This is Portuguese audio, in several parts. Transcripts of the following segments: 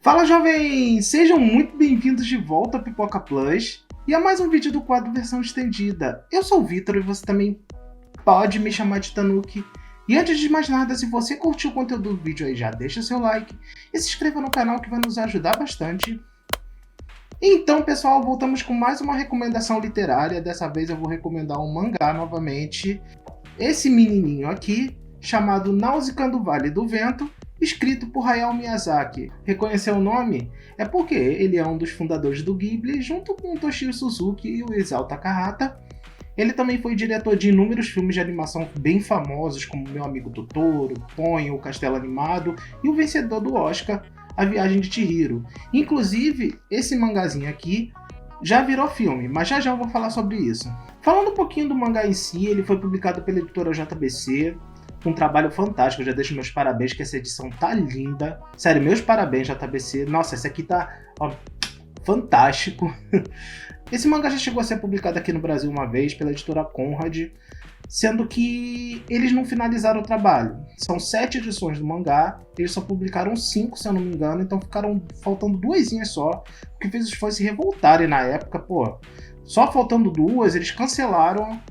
Fala, jovens! Sejam muito bem-vindos de volta ao Pipoca Plus e a mais um vídeo do quadro versão estendida. Eu sou o Vitor e você também pode me chamar de Tanuki. E antes de mais nada, se você curtiu o conteúdo do vídeo aí, já deixa seu like e se inscreva no canal que vai nos ajudar bastante. Então, pessoal, voltamos com mais uma recomendação literária. Dessa vez eu vou recomendar um mangá novamente. Esse menininho aqui, chamado Náusea do Vale do Vento, escrito por Hayao Miyazaki. Reconheceu o nome? É porque ele é um dos fundadores do Ghibli, junto com Toshio Suzuki e o Isao Takahata. Ele também foi diretor de inúmeros filmes de animação bem famosos, como Meu Amigo Totoro, Ponyo, O Castelo Animado e o vencedor do Oscar, A Viagem de Chihiro. Inclusive, esse mangazinho aqui já virou filme, mas já eu vou falar sobre isso. Falando um pouquinho do mangá em si, ele foi publicado pela editora JBC, um trabalho fantástico. Eu já deixo meus parabéns, que essa edição tá linda. Sério, meus parabéns, JBC. Nossa, esse aqui tá fantástico. Esse mangá já chegou a ser publicado aqui no Brasil uma vez pela editora Conrad, sendo que eles não finalizaram o trabalho. São 7 edições do mangá, eles só publicaram 5, se eu não me engano, então ficaram faltando 2 só, o que fez os fãs se revoltarem na época. Só faltando 2, eles cancelaram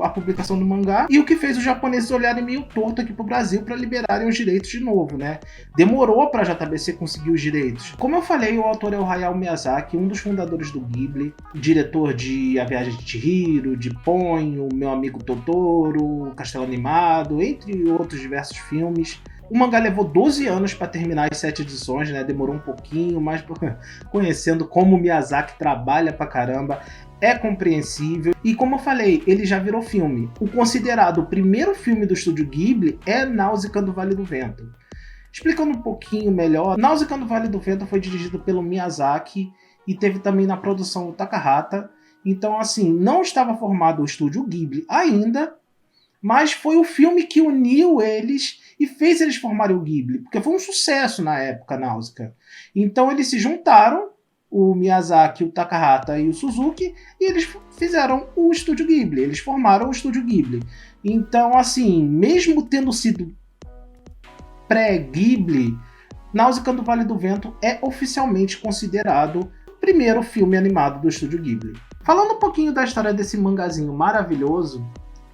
a publicação do mangá, e o que fez os japoneses olharem meio torto aqui pro Brasil para liberarem os direitos de novo, né? Demorou para a JBC conseguir os direitos. Como eu falei, o autor é o Hayao Miyazaki, um dos fundadores do Ghibli, diretor de A Viagem de Chihiro, de Ponyo, Meu Amigo Totoro, Castelo Animado, entre outros diversos filmes. O mangá levou 12 anos para terminar as 7 edições, né? Demorou um pouquinho, mas conhecendo como o Miyazaki trabalha pra caramba, é compreensível. E como eu falei, ele já virou filme. O considerado primeiro filme do estúdio Ghibli é Náusea do Vale do Vento. Explicando um pouquinho melhor, Náusea do Vale do Vento foi dirigido pelo Miyazaki e teve também na produção o Takahata. Então, assim, não estava formado o estúdio Ghibli ainda, mas foi o filme que uniu eles e fez eles formarem o Ghibli, porque foi um sucesso na época, Náusea. Então eles se juntaram, o Miyazaki, o Takahata e o Suzuki, e eles fizeram o estúdio Ghibli, eles formaram o estúdio Ghibli. Então, assim, mesmo tendo sido pré-Ghibli, Náusea do Vale do Vento é oficialmente considerado o primeiro filme animado do estúdio Ghibli. Falando um pouquinho da história desse mangazinho maravilhoso,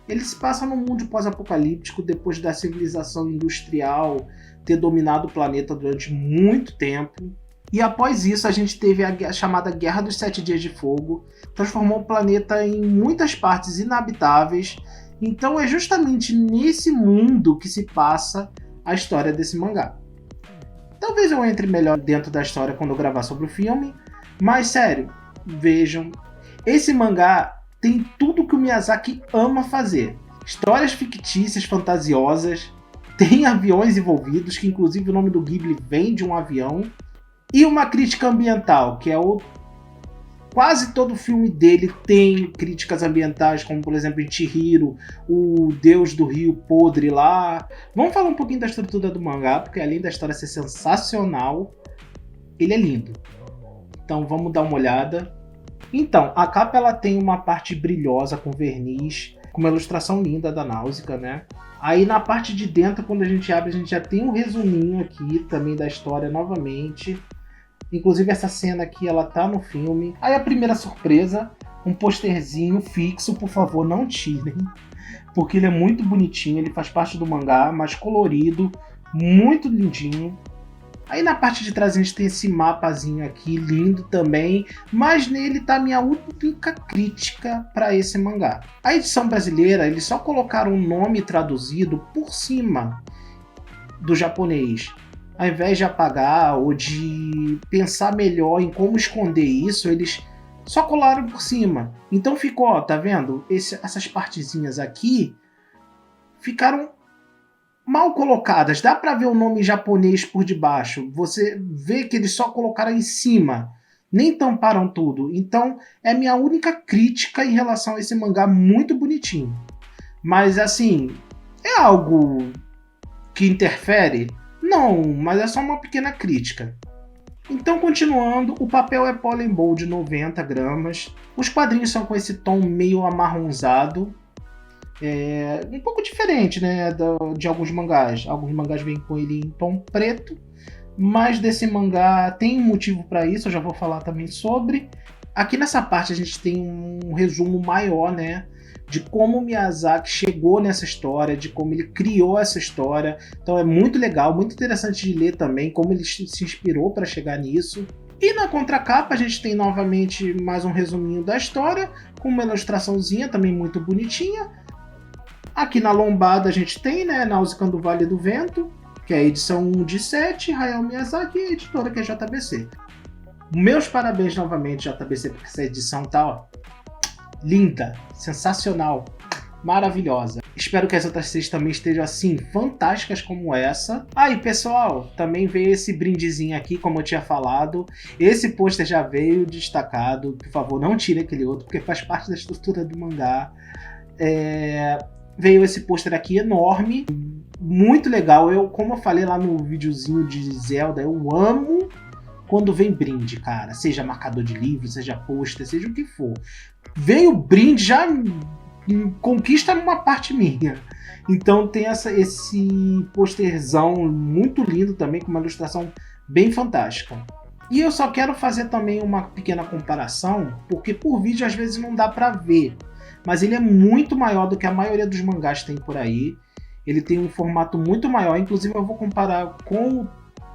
ele se passa num mundo pós-apocalíptico depois da civilização industrial ter dominado o planeta durante muito tempo. E após isso a gente teve a chamada Guerra dos 7 Dias de Fogo, transformou o planeta em muitas partes inabitáveis. Então é justamente nesse mundo que se passa a história desse mangá. Talvez eu entre melhor dentro da história quando eu gravar sobre o filme, mas sério, vejam, esse mangá tem tudo que o Miyazaki ama fazer. Histórias fictícias, fantasiosas, tem aviões envolvidos, que inclusive o nome do Ghibli vem de um avião, e uma crítica ambiental, que é quase todo filme dele tem críticas ambientais, como por exemplo em Chihiro, o Deus do Rio Podre lá. Vamos falar um pouquinho da estrutura do mangá, porque além da história ser sensacional, ele é lindo. Então vamos dar uma olhada. Então, a capa ela tem uma parte brilhosa com verniz, com uma ilustração linda da Náusea, né? Aí na parte de dentro, quando a gente abre, a gente já tem um resuminho aqui também da história novamente. Inclusive essa cena aqui, ela tá no filme. Aí a primeira surpresa, um posterzinho fixo, por favor, não tirem. Porque ele é muito bonitinho, ele faz parte do mangá, mas colorido, muito lindinho. Aí na parte de trás a gente tem esse mapazinho aqui, lindo também, mas nele tá a minha única crítica para esse mangá. A edição brasileira, eles só colocaram o nome traduzido por cima do japonês. Ao invés de apagar ou de pensar melhor em como esconder isso, eles só colaram por cima. Então ficou, ó, tá vendo? Essas partezinhas aqui ficaram mal colocadas. Dá pra ver o nome japonês por debaixo. Você vê que eles só colocaram em cima. Nem tamparam tudo. Então é minha única crítica em relação a esse mangá muito bonitinho. Mas assim, é algo que interfere? Não, mas é só uma pequena crítica. Então, continuando, o papel é Pollen Bowl de 90 gramas. Os quadrinhos são com esse tom meio amarronzado. Um pouco diferente, né, de alguns mangás. Alguns mangás vêm com ele em tom preto, Mas desse mangá tem um motivo para isso, eu já vou falar também sobre. Aqui nessa parte a gente tem um resumo maior, né? De como o Miyazaki chegou nessa história, de como ele criou essa história. Então é muito legal, muito interessante de ler também, como ele se inspirou para chegar nisso. E na contracapa a gente tem novamente mais um resuminho da história, com uma ilustraçãozinha também muito bonitinha. Aqui na lombada a gente tem, né, Nausicaa do Vale do Vento, que é a edição 1 de 7, Hayao Miyazaki e a editora que é JBC. Meus parabéns novamente, JBC, porque essa edição tá, ó, linda, sensacional, maravilhosa. Espero que as outras 6 também estejam assim, fantásticas como essa. Aí, pessoal, também veio esse brindezinho aqui, como eu tinha falado. Esse pôster já veio destacado. Por favor, não tire aquele outro, porque faz parte da estrutura do mangá. Veio esse pôster aqui enorme, muito legal. Como eu falei lá no videozinho de Zelda, eu amo quando vem brinde, cara. Seja marcador de livro, seja pôster, seja o que for. Veio brinde, já conquista uma parte minha. Então tem esse posterzão muito lindo também, com uma ilustração bem fantástica. E eu só quero fazer também uma pequena comparação, porque por vídeo às vezes não dá pra ver. Mas ele é muito maior do que a maioria dos mangás tem por aí. Ele tem um formato muito maior, inclusive eu vou comparar com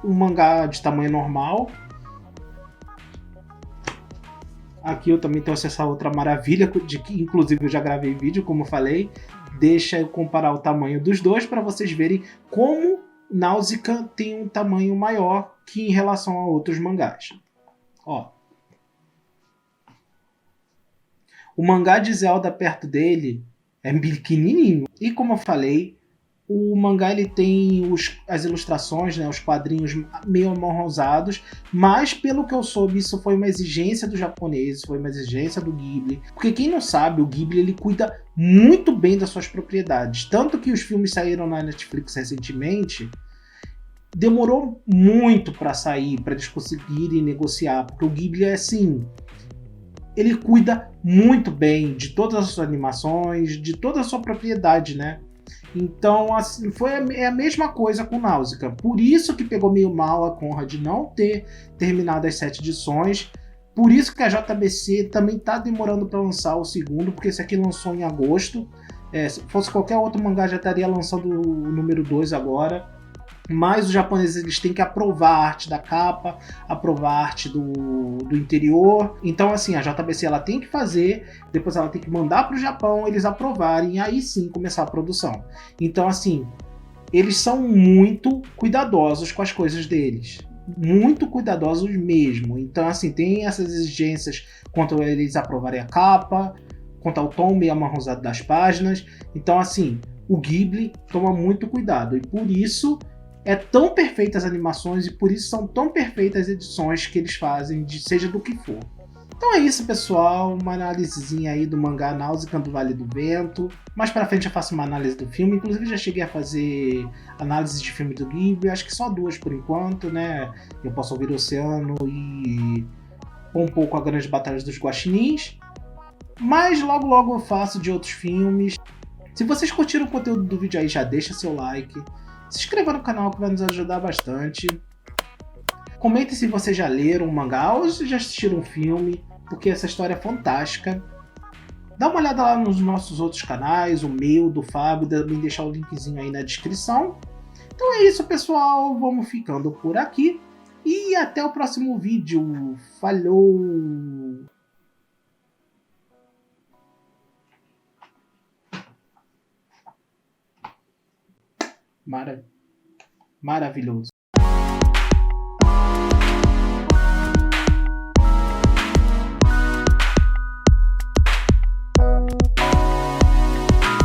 o mangá de tamanho normal. Aqui eu também trouxe essa outra maravilha, de que inclusive eu já gravei vídeo, como eu falei. Deixa eu comparar o tamanho dos dois para vocês verem como Nausicaa tem um tamanho maior que em relação a outros mangás. Ó. O mangá de Zelda perto dele é pequenininho. E como eu falei, o mangá ele tem as ilustrações, né, os quadrinhos meio amarronzados, mas pelo que eu soube, isso foi uma exigência do japonês, foi uma exigência do Ghibli. Porque quem não sabe, o Ghibli ele cuida muito bem das suas propriedades. Tanto que os filmes saíram na Netflix recentemente, demorou muito para sair, para eles conseguirem negociar, porque o Ghibli é assim, ele cuida muito bem de todas as suas animações, de toda a sua propriedade, né? Então, assim, é a mesma coisa com Nausicaa. Por isso que pegou meio mal a Conrad de não ter terminado as 7 edições. Por isso que a JBC também está demorando para lançar o segundo, porque esse aqui lançou em agosto. Se fosse qualquer outro mangá, já estaria lançando o número 2 agora. Mas os japoneses eles têm que aprovar a arte da capa, aprovar a arte do interior. Então, assim, a JBC ela tem que fazer, depois ela tem que mandar para o Japão, eles aprovarem, e aí sim começar a produção. Então, assim, eles são muito cuidadosos com as coisas deles. Muito cuidadosos mesmo. Então, assim, tem essas exigências quanto a eles aprovarem a capa, quanto ao tom meio amarronzado das páginas. Então, assim, o Ghibli toma muito cuidado. E por isso é tão perfeita as animações e por isso são tão perfeitas as edições que eles fazem, seja do que for. Então é isso, pessoal. Uma análisezinha aí do mangá Nausicaa do Vale do Vento. Mais pra frente eu faço uma análise do filme. Inclusive já cheguei a fazer análise de filme do Ghibli. Acho que só 2 por enquanto, né? Eu posso ouvir o Oceano e um pouco a Grande Batalha dos Guaxinins. Mas logo logo eu faço de outros filmes. Se vocês curtiram o conteúdo do vídeo aí, já deixa seu like. Se inscreva no canal que vai nos ajudar bastante. Comente se vocês já leram o mangá ou se já assistiram um filme, porque essa história é fantástica. Dá uma olhada lá nos nossos outros canais, o meu, do Fábio, também deixar o linkzinho aí na descrição. Então é isso, pessoal. Vamos ficando por aqui. E até o próximo vídeo. Falou! Maravilhoso.